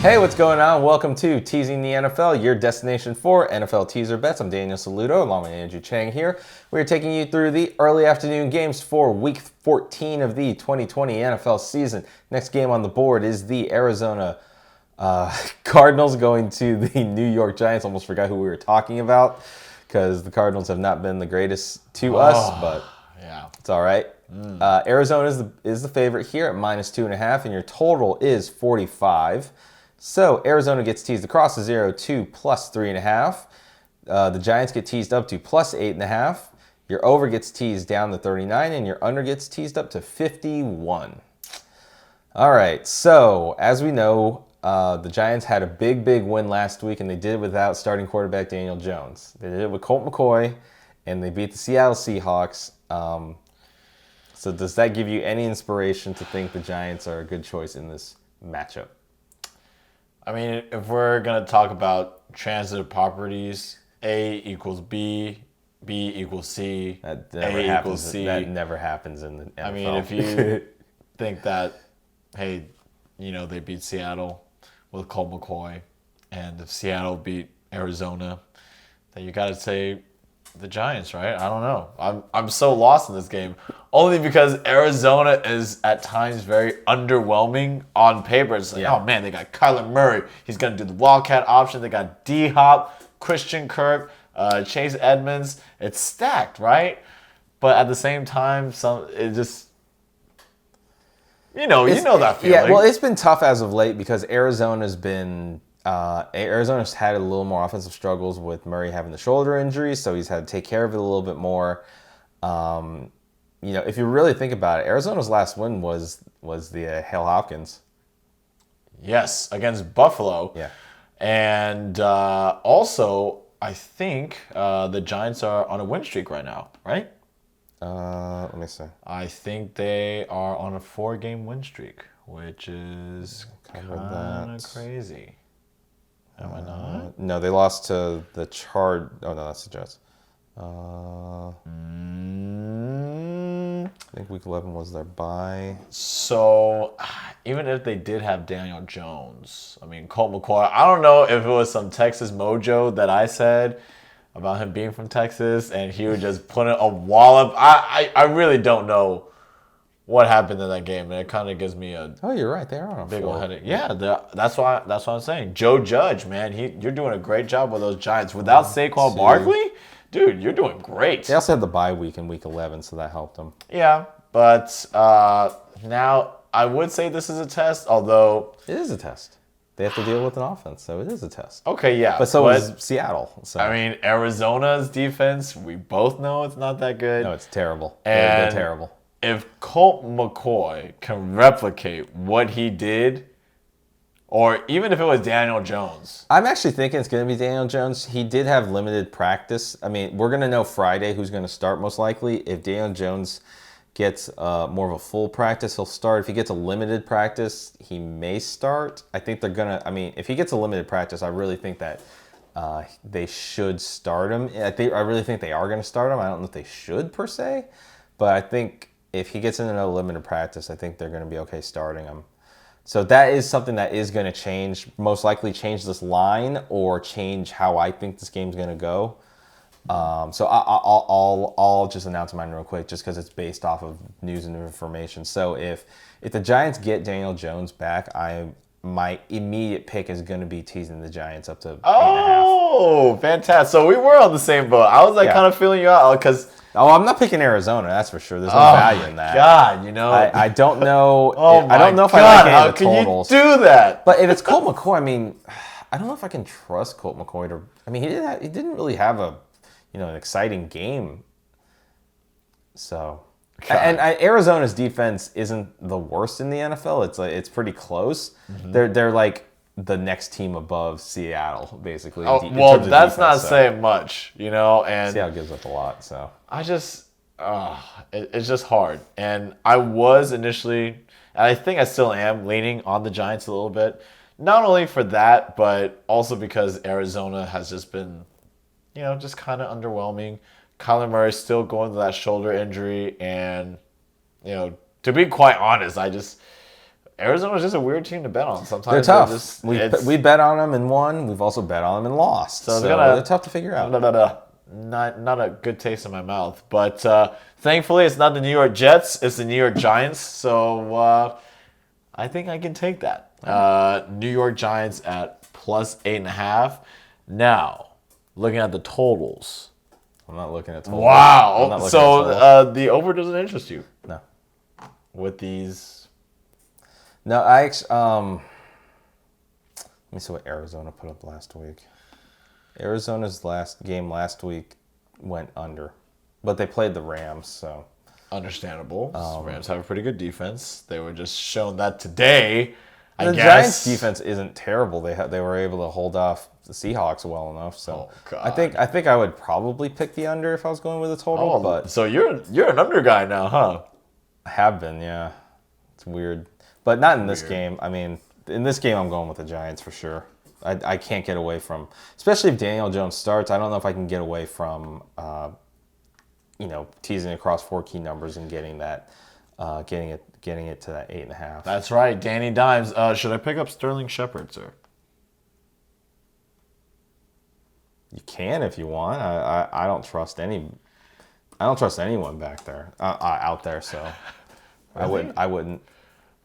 Hey, what's going on? Welcome to Teasing the NFL, your destination for NFL teaser bets. I'm Daniel Saludo, along with Andrew Chang here. We're taking you through the early afternoon games for Week 14 of the 2020 NFL season. Next game on the board is the Arizona Cardinals going to the New York Giants. Almost forgot who we were talking about because the Cardinals have not been the greatest to us, but yeah, it's all right. Arizona is the favorite here at -2.5, and your total is 45. So Arizona gets teased across the 0 to +3.5. The Giants get teased up to +8.5. Your over gets teased down to 39, and your under gets teased up to 51. All right, so as we know, the Giants had a big win last week, and they did it without starting quarterback Daniel Jones. They did it with Colt McCoy, and they beat the Seattle Seahawks. So does that give you any inspiration to think the Giants are a good choice in this matchup? I mean, if we're going to talk about transitive properties, A equals B, B equals C, That never A happens. equals C. That never happens in the NFL. I mean, if you think that, hey, they beat Seattle with Colt McCoy, and if Seattle beat Arizona, then you got to say the Giants, right? I don't know. I'm so lost in this game. Only because Arizona is at times very underwhelming on paper. It's like, oh man, they got Kyler Murray. He's going to do the Wildcat option. They got D-Hop, Christian Kirk, Chase Edmonds. It's stacked, right? But at the same time, you know that feeling. Yeah, well, it's been tough as of late because Arizona's had a little more offensive struggles with Murray having the shoulder injury, so he's had to take care of it a little bit more. If you really think about it, Arizona's last win was the Hale Hopkins. Yes, against Buffalo. Yeah. And also, I think the Giants are on a win streak right now, right? Let me see. I think they are on a 4-game win streak, which is kind of crazy. Am I not? No, they lost to the Chard. Oh no, that's the Jets. I think Week 11 was their bye. So, even if they did have Daniel Jones, I mean, Colt McCoy, I don't know if it was some Texas mojo that I said about him being from Texas, and he would just put in a wallop. I really don't know what happened in that game, and it kind of gives me a You're right. They are on a big 4. old headache. Yeah, that's what I'm saying. Joe Judge, man, you're doing a great job with those Giants. Without Saquon Barkley, dude, you're doing great. They also had the bye week in Week 11, so that helped them. Yeah, but now I would say this is a test, although It is a test. They have to deal with an offense, so it is a test. Okay, yeah. But so is Seattle. So. I mean, Arizona's defense, we both know it's not that good. No, it's terrible. And They're terrible. If Colt McCoy can replicate what he did, or even if it was Daniel Jones. I'm actually thinking it's going to be Daniel Jones. He did have limited practice. I mean, we're going to know Friday who's going to start most likely. If Daniel Jones gets more of a full practice, he'll start. If he gets a limited practice, he may start. I think they're going to, if he gets a limited practice, I really think that they should start him. I really think they are going to start him. I don't know if they should per se, but I think if he gets into a limited practice, I think they're going to be okay starting him. So that is something that is going to change, most likely change this line or change how I think this game's going to go. So I'll just announce mine real quick just because it's based off of news and information. So if the Giants get Daniel Jones back, my immediate pick is going to be teasing the Giants up to 8.5. Oh, fantastic. So we were on the same boat. I was kind of feeling you out because... Oh, I'm not picking Arizona, that's for sure. There's no value in that. God, I don't know. I don't know if I like any of the totals. How can you do that? But if it's Colt McCoy, I don't know if I can trust Colt McCoy to. He didn't really have an exciting game. So, and Arizona's defense isn't the worst in the NFL. It's pretty close. Mm-hmm. They're like the next team above Seattle, basically. Oh, well, that's not saying much, and Seattle gives up a lot, so. It's just hard. And I was initially, and I think I still am, leaning on the Giants a little bit. Not only for that, but also because Arizona has just been, just kind of underwhelming. Kyler Murray still going through that shoulder injury, and, to be quite honest, Arizona's just a weird team to bet on. Sometimes They're tough. Just, We bet on them and won. We've also bet on them and lost. So they're tough to figure out. Not a good taste in my mouth. But thankfully, it's not the New York Jets. It's the New York Giants. So I think I can take that. New York Giants at +8.5. Now, looking at the totals. I'm not looking at totals. Wow. So the over doesn't interest you? No. With these? No, let me see what Arizona put up last week. Arizona's last game last week went under, but they played the Rams, so. Understandable. Rams have a pretty good defense. They were just shown that today. The Giants' defense isn't terrible. They were able to hold off the Seahawks well enough. So I think I would probably pick the under if I was going with a total. But so you're an under guy now, huh? I have been, yeah. It's weird, but not in this game. I mean, in this game, I'm going with the Giants for sure. I can't get away from, especially if Daniel Jones starts. I don't know if I can get away from, teasing across 4 key numbers and getting that, getting it to that 8.5. That's right, Danny Dimes. Should I pick up Sterling Shepard, sir? You can if you want. I don't trust anyone back there, out there. So I wouldn't.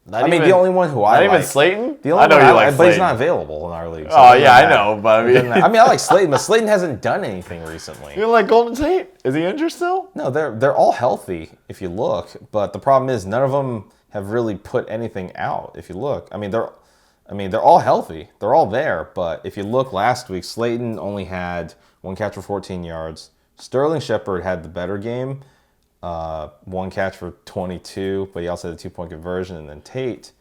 The only one who I not like, even Slayton. The only I know one you like, but he's Slayton. not available in our league. So I know, but I like Slayton, but Slayton hasn't done anything recently. You don't like Golden Tate? Is he injured still? No, they're all healthy if you look, but the problem is none of them have really put anything out. If you look, they're all healthy. They're all there, but if you look last week, Slayton only had 1 catch for 14 yards. Sterling Shepard had the better game, 1 catch for 22, but he also had a 2-point conversion, and then Tate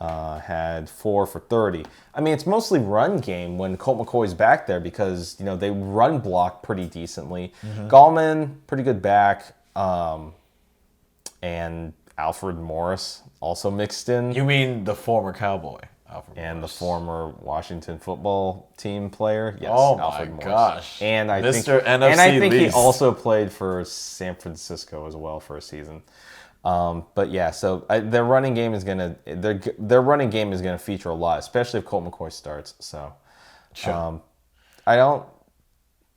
had 4 for 30. It's mostly run game when Colt McCoy's back there because they run block pretty decently. Mm-hmm. Gallman, pretty good back, and Alfred Morris also mixed in. You mean the former Cowboy? Alfred and Morris. The former Washington football team player. Yes, oh Alfred my Morris. Gosh. And I Mr. think, NFC and I think he least. also played for San Francisco as well for a season. But yeah, so their running game is gonna feature a lot, especially if Colt McCoy starts. So, sure.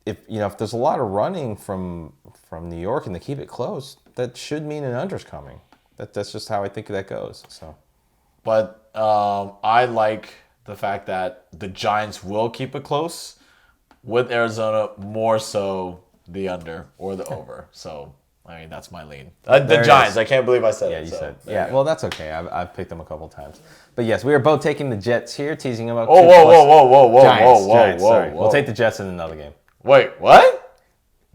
If there's a lot of running from New York and they keep it close, that should mean an under's coming. That's just how I think that goes. So. But I like the fact that the Giants will keep it close with Arizona, more so the under or the over. So, that's my lean. The Giants. I can't believe I said it. Yeah, you said. Yeah, well, that's okay. I've picked them a couple times. But yes, we are both taking the Jets here, teasing them up. Giants. Sorry. We'll take the Jets in another game. Wait, what?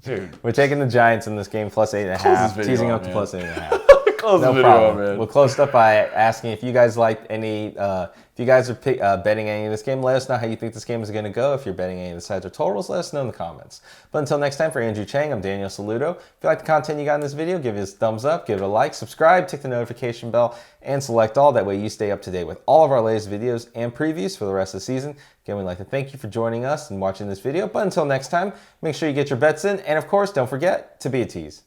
Dude. We're taking the Giants in this game +8.5, teasing up to +8.5. Close no the video, problem. man. We'll close up by asking if you guys liked any. If you guys are betting any of this game, let us know how you think this game is going to go. If you're betting any of the sides or totals, let us know in the comments. But until next time, for Andrew Chang, I'm Daniel Saludo. If you like the content you got in this video, give us a thumbs up, give it a like, subscribe, tick the notification bell, and select all. That way you stay up to date with all of our latest videos and previews for the rest of the season. Again, we'd like to thank you for joining us and watching this video. But until next time, make sure you get your bets in. And of course, don't forget to be a tease.